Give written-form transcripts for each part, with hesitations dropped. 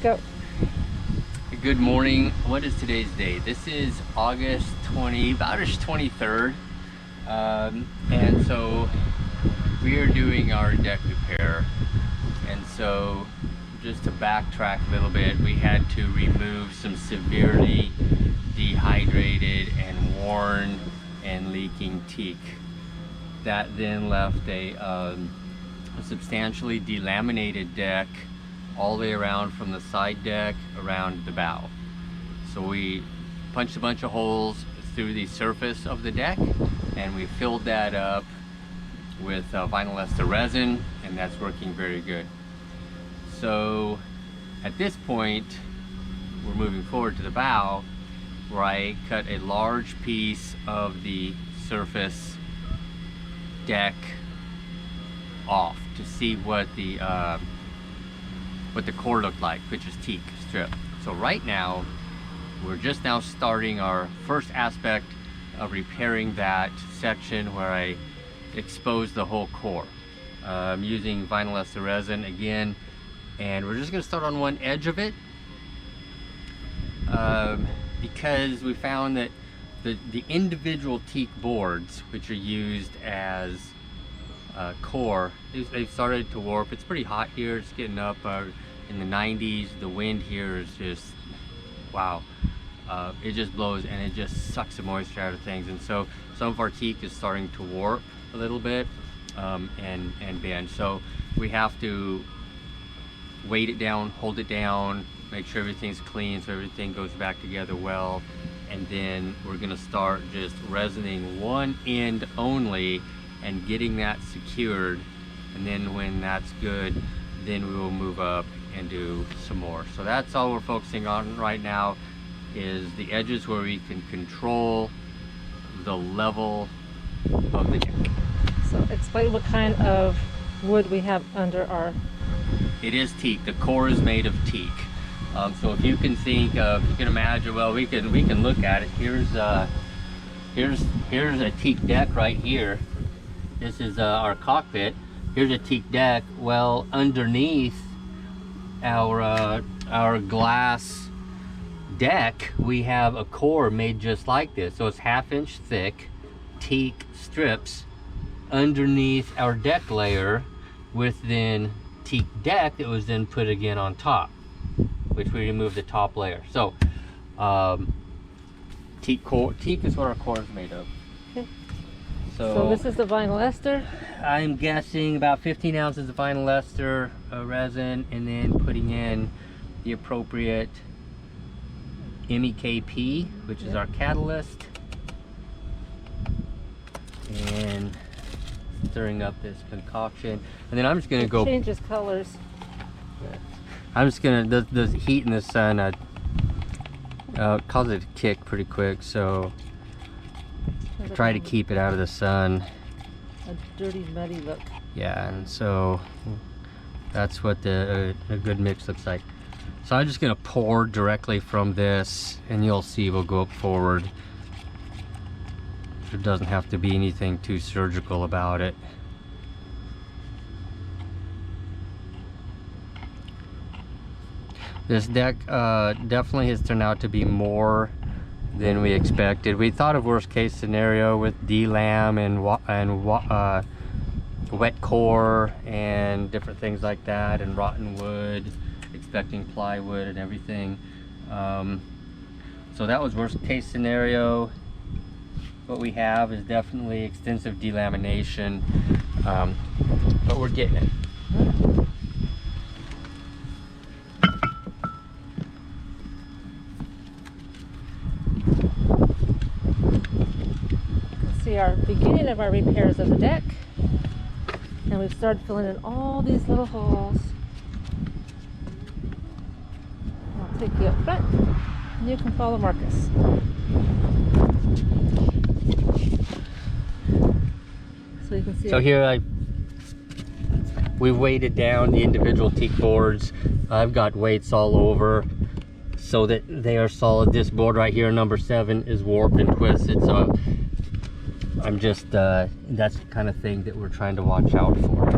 Go. Good morning. What is today's date? This is August 23rd. And so we are doing our deck repair. And so just to backtrack a little bit, we had to remove some severely dehydrated and worn and leaking teak. That then left a substantially delaminated deck all the way around from the side deck around the bow. So we punched a bunch of holes through the surface of the deck and we filled that up with vinylester resin, and that's working very good. So at this point we're moving forward to the bow, where I cut a large piece of the surface deck off to see what the core looked like, which is teak strip. So right now we're just now starting our first aspect of repairing that section where I exposed the whole core. I'm using vinylester resin again, and we're just going to start on one edge of it because we found that the individual teak boards, which are used as core, they've started to warp. It's pretty hot here. It's getting up in the 90s. The wind here is just wow. It just blows and it just sucks the moisture out of things, and so some of our teak is starting to warp a little bit and bend. So we have to weight it down, hold it down, make sure everything's clean so everything goes back together well, and then we're gonna start just resining one end only and getting that secured, and then when that's good, then we will move up and do some more. So that's all we're focusing on right now, is the edges where we can control the level of the deck. So explain what kind of wood we have under our... It is teak. The core is made of teak. So if you can think of, you can imagine, well, we can look at it. Here's a teak deck right here. This is our cockpit. Here's a teak deck. Well, underneath our glass deck, we have a core made just like this. So it's 1/2 inch thick teak strips underneath our deck layer, with then teak deck that was then put again on top, which we removed the top layer. So teak is what our core is made of. Okay. So this is the vinylester. I'm guessing about 15 ounces of vinylester resin, and then putting in the appropriate MEKP, which is our catalyst, and stirring up this concoction. And then I'm just going to go... changes colors. I'm just going to... The heat in the sun causes it to kick pretty quick, so I try to keep it out of the sun. A dirty, muddy look. Yeah, and so that's what a good mix looks like. So I'm just going to pour directly from this, and you'll see we'll go up forward. There doesn't have to be anything too surgical about it. This deck definitely has turned out to be more than we expected. We thought of worst case scenario with delam and wet core and different things like that, and rotten wood, expecting plywood and everything. So that was worst case scenario. What we have is definitely extensive delamination, but we're getting it. See our beginning of our repairs of the deck, and we've started filling in all these little holes. I'll take you up front and you can follow Marcus. So you can see. So here we've weighted down the individual teak boards. I've got weights all over so that they are solid. This board right here, number 7, is warped and twisted, so I'm just that's the kind of thing that we're trying to watch out for.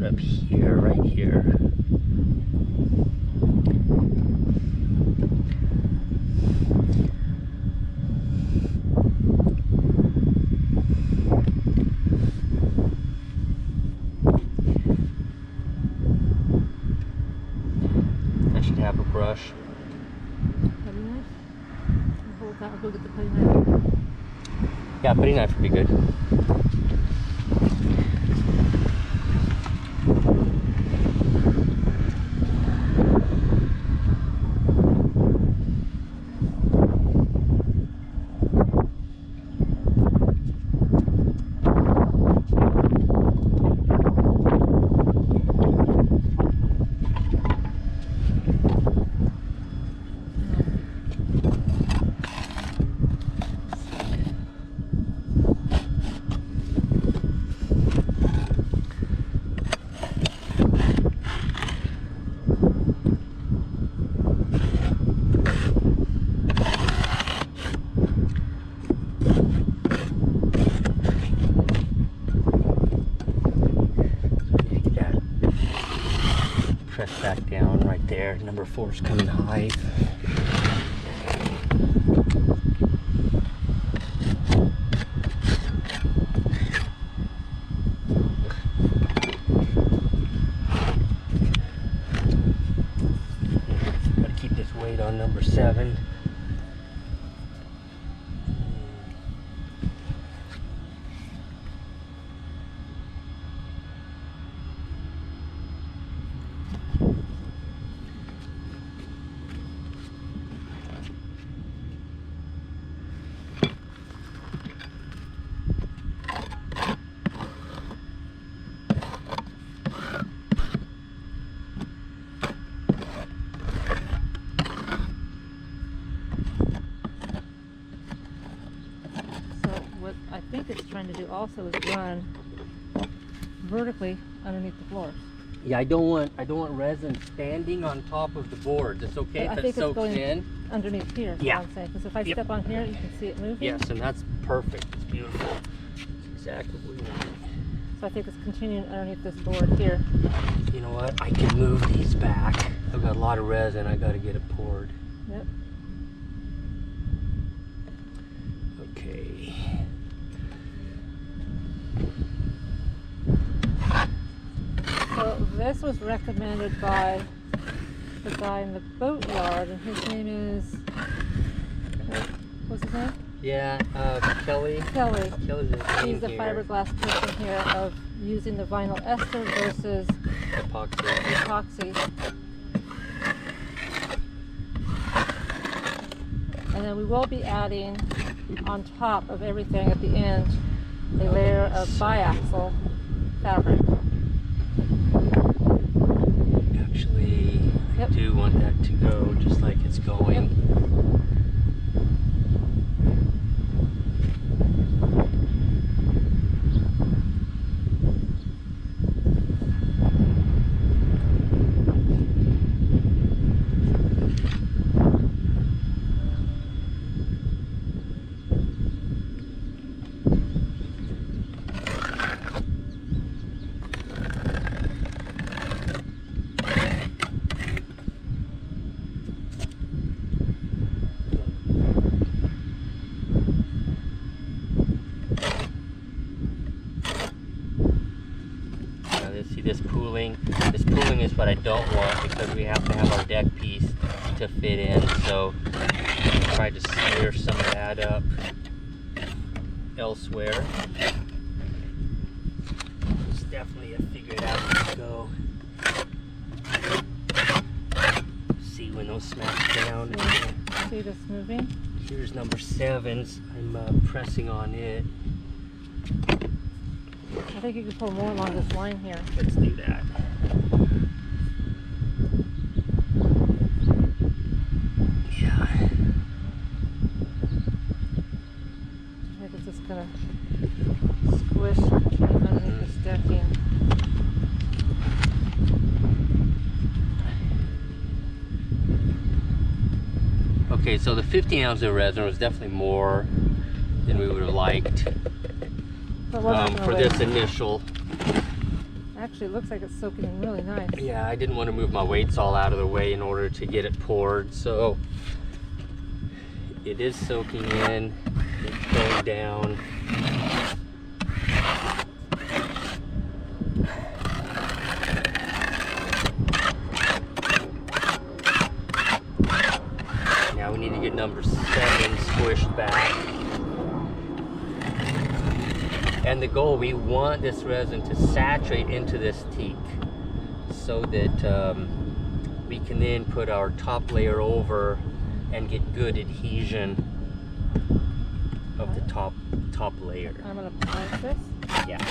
start up here, right here. I should have a brush. Putty knife? Hold that, I'll go get the putty knife. Yeah, putty knife would be good. Press back down right there. Number 4 is coming high. Gotta keep this weight on number 7. What I think it's trying to do also is run vertically underneath the floors. Yeah, I don't want resin standing on top of the boards. It's okay But if I think it it's soaks going in. underneath here, is Yeah. what I'm saying. Because if I Yep. step on here, you can see it moving. Yes, and that's perfect. It's beautiful. It's exactly what we want. So I think it's continuing underneath this board here. You know what? I can move these back. I've got a lot of resin. I got to get it poured. Yep. Okay. So this was recommended by the guy in the boatyard, and his name is, what's his name? Yeah, Kelly. Kelly. Kelly's his name He's the here. fiberglass person here of using the vinylester versus Epoxy. epoxy. And then we will be adding on top of everything at the end a layer of biaxial fabric. Actually, I Yep. do want that to go just like it's going. See this pooling? This pooling is what I don't want because we have to have our deck piece to fit in. So try to smear some of that up elsewhere. It's definitely a figure it out as we go. See when those smash down. See this moving? Here's number 7's. I'm pressing on it. I think you can pull more along this line here. Let's do that. Yeah. I think it's just gonna squish underneath this decking. Okay, so the 15 ounces of resin was definitely more than we would have liked But wasn't for really- this initial. Actually, it looks like it's soaking in really nice. Yeah, I didn't want to move my weights all out of the way in order to get it poured, so it is soaking in, it's going down. Now we need to get number 7 squished back. And the goal, we want this resin to saturate into this teak so that we can then put our top layer over and get good adhesion of the top layer. I'm gonna pause this. Yeah.